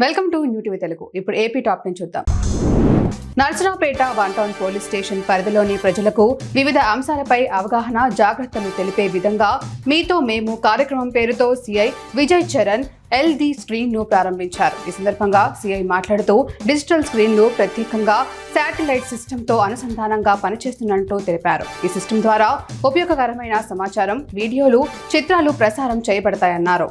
Welcome to new TV Telugu. ఇప్పుడు AP top ని చూద్దాం. Narasaraopet one town police station పరిధిలోని ప్రజలకు వివిధ అంశాలపై అవగాహన, జాగ్రత్తలు తెలిపే విధంగా మీతో మేము కార్యక్రమం పేరుతో CI Vijay Charan LD screen ను ప్రారంభించారు. ఈ సందర్భంగా సిఐ మాట్లాడుతూ డిజిటల్ స్క్రీన్లు ప్రత్యేకంగా శాటిలైట్ సిస్టమ్ తో అనుసంధానంగా పనిచేస్తున్నట్టు తెలిపారు. ఈ సిస్టమ్ ద్వారా ఉపయోగకరమైన సమాచారం, వీడియోలు, చిత్రాలు ప్రసారం చేయబడతాయన్నారు.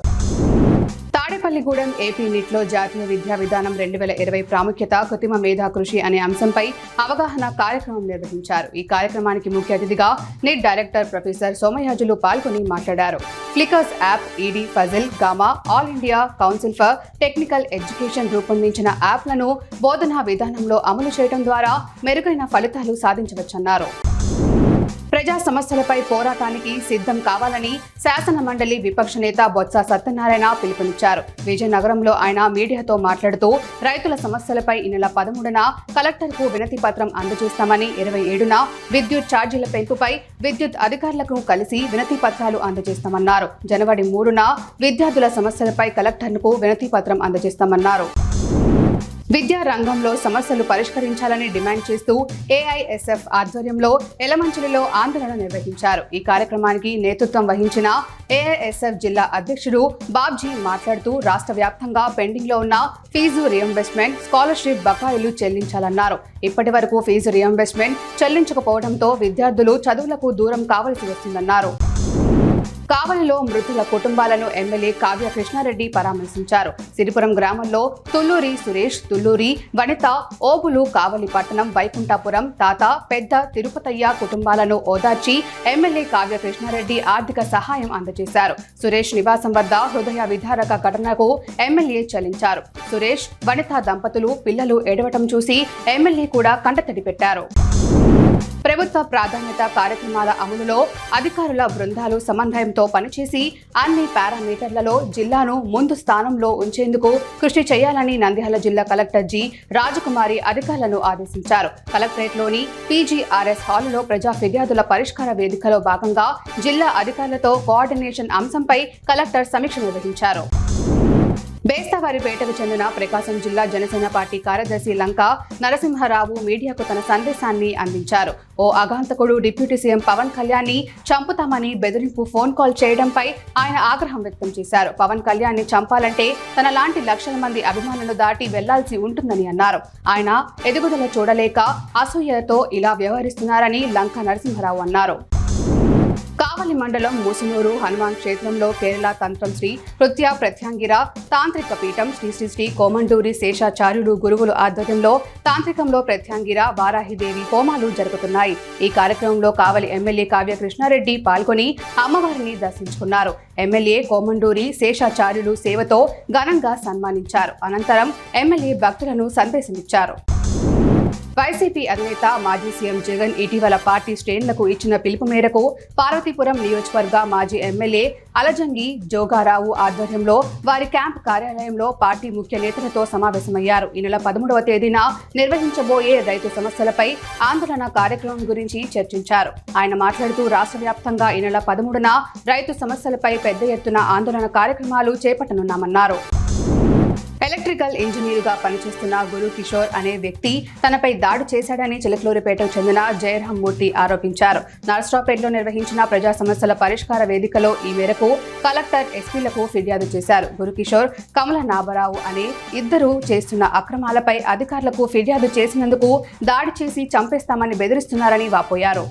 తాడేపల్లిగూడెం ఏపీ నీట్లో జాతీయ విద్యా విధానం 2020 ప్రాముఖ్యత, కృత్రిమ మేధా కృషి అనే అంశంపై అవగాహన కార్యక్రమం నిర్వహించారు. ఈ కార్యక్రమానికి ముఖ్య అతిథిగా నీట్ డైరెక్టర్ ప్రొఫెసర్ సోమయాజులు పాల్గొని మాట్లాడారు. ఫ్లికర్స్ యాప్, ఈడీ, ఫజిల్, gamma, all India council for technical education రూపొందించిన యాప్లను బోధనా విధానంలో అమలు చేయడం ద్వారా మెరుగైన ఫలితాలు సాధించవచ్చన్నారు. ప్రజా సమస్యలపై పోరాటానికి సిద్ధం కావాలని శాసన మండలి విపక్ష నేత బొత్స సత్యనారాయణ పిలుపునిచ్చారు. విజయనగరంలో ఆయన మీడియాతో మాట్లాడుతూ రైతుల సమస్యలపై ఈ నెల 13న కలెక్టర్కు వినతి పత్రం అందజేస్తామని, 27న విద్యుత్ ఛార్జీల పెంపుపై విద్యుత్ అధికారులకు కలిసి వినతి పత్రాలు అందజేస్తామన్నారు. జనవరి 3న విద్యార్థుల సమస్యలపై కలెక్టర్కు వినతి పత్రం అందజేస్తామన్నారు. విద్యా రంగంలో సమస్యలు పరిష్కరించాలని డిమాండ్ చేస్తూ ఏఐఎస్ఎఫ్ ఆధ్వర్యంలో ఎలమంచిలిలో ఆందోళన నిర్వహించారు. ఈ కార్యక్రమానికి నేతృత్వం వహించిన ఏఐఎస్ఎఫ్ జిల్లా అధ్యక్షుడు బాబ్జీ మాట్లాడుతూ రాష్ట్ర వ్యాప్తంగా పెండింగ్ లో ఉన్న ఫీజు రియంబర్స్మెంట్, స్కాలర్షిప్ బకాయిలు చెల్లించాలన్నారు. ఇప్పటి వరకు ఫీజు రియంబర్స్మెంట్ చెల్లించకపోవడంతో విద్యార్థులు చదువులకు దూరం కావాల్సి వస్తుందన్నారు. కావలిలో మృతుల కుటుంబాలను ఎమ్మెల్యే కావ్య కృష్ణారెడ్డి పరామర్శించారు. సిరిపురం గ్రామంలో తుల్లూరి సురేష్, తుల్లూరి వనిత, ఓబులు, కావలి పట్టణం, వైకుంఠపురం తాత, పెద్ద తిరుపతయ్య కుటుంబాలను ఓదార్చి ఎమ్మెల్యే కావ్య కృష్ణారెడ్డి ఆర్థిక సహాయం అందజేశారు. సురేష్ నివాసం వద్ద హృదయ విదారక ఘటనకు ఎమ్మెల్యే చలించారు. సురేష్, వనిత దంపతులు పిల్లలు ఏడవటం చూసి ఎమ్మెల్యే కూడా కంటతడి పెట్టారు. ప్రభుత్వ ప్రాధాన్యత కార్యక్రమాల అమలులో అధికారుల బృందాలు సమన్వయంతో పనిచేసి అన్ని పారామీటర్లలో జిల్లాను ముందు స్థానంలో ఉంచేందుకు కృషి చేయాలని నంద్యాల జిల్లా కలెక్టర్ జి రాజకుమారి అధికారులను ఆదేశించారు. కలెక్టరేట్లోని పీజీఆర్ఎస్ హాలులో ప్రజా ఫిర్యాదుల పరిష్కార వేదికలో భాగంగా జిల్లా అధికారులతో కోఆర్డినేషన్ అంశంపై కలెక్టర్ సమీక్ష నిర్వహించారు. బేస్తవారిపేటకు చెందిన ప్రకాశం జిల్లా జనసేన పార్టీ కార్యదర్శి లంక నరసింహారావు మీడియాకు తన సందేశాన్ని అందించారు. ఓ అగాంతకుడు డిప్యూటీ సీఎం పవన్ కళ్యాణ్ ని చంపుతామని బెదిరింపు ఫోన్ కాల్ చేయడంపై ఆయన ఆగ్రహం వ్యక్తం చేశారు. పవన్ కళ్యాణ్ ని చంపాలంటే తన లాంటి లక్షల మంది అభిమానులను దాటి వెళ్లాల్సి ఉంటుందని అన్నారు. ఆయన ఎదుగుదల చూడలేక అసూయతో ఇలా వ్యవహరిస్తున్నారని లంక నరసింహారావు అన్నారు. కావలి మండలం మూసునూరు హనుమాన్ క్షేత్రంలో కేరళ తంత్రం శ్రీ కృత్య ప్రత్యాంగిర తాంత్రిక పీఠం శ్రీ శ్రీ శ్రీ కోమండూరి శేషాచార్యులు గురువులు ఆధ్వర్యంలో తాంత్రికంలో ప్రత్యాంగిర వారాహిదేవి హోమాలు జరుగుతున్నాయి. ఈ కార్యక్రమంలో కావలి ఎమ్మెల్యే కావ్య కృష్ణారెడ్డి పాల్గొని అమ్మవారిని దర్శించుకున్నారు. ఎమ్మెల్యే కోమండూరి శేషాచార్యులు సేవతో ఘనంగా సన్మానించారు. అనంతరం ఎమ్మెల్యే భక్తులను సందేశమిచ్చారు. వైసీపీ అధినేత మాజీ సీఎం జగన్ ఇటీవల పార్టీ శ్రేణులకు ఇచ్చిన పిలుపు మేరకు పార్వతీపురం నియోజకవర్గ మాజీ ఎమ్మెల్యే అలజంగి జోగారావు ఆధ్వర్యంలో వారి క్యాంప్ కార్యాలయంలో పార్టీ ముఖ్య నేతలతో సమావేశమయ్యారు. ఈ నెల 13వ తేదీన నిర్వహించబోయే రైతు సమస్యలపై ఆందోళన కార్యక్రమం గురించి చర్చించారు. ఆయన మాట్లాడుతూ రాష్ట్ర వ్యాప్తంగా ఈ నెల 13న రైతు సమస్యలపై పెద్ద ఎత్తున ఆందోళన కార్యక్రమాలు చేపట్టనున్నామన్నారు. ఎలక్ట్రికల్ ఇంజనీరుగా పనిచేస్తున్న గురు కిషోర్ అనే వ్యక్తి తనపై దాడి చేశాడని చిలకలూరిపేటకు చెందిన జయరాం మూర్తి ఆరోపించారు. నర్సరావుపేటలో నిర్వహించిన ప్రజా సమస్యల పరిష్కార వేదికలో ఈ మేరకు కలెక్టర్, ఎస్పీలకు ఫిర్యాదు చేశారు. గురు కిషోర్, కమల నాభరావు అనే ఇద్దరు చేస్తున్న అక్రమాలపై అధికారులకు ఫిర్యాదు చేసినందుకు దాడి చేసి చంపేస్తామని బెదిరిస్తున్నారని వాపోయారు.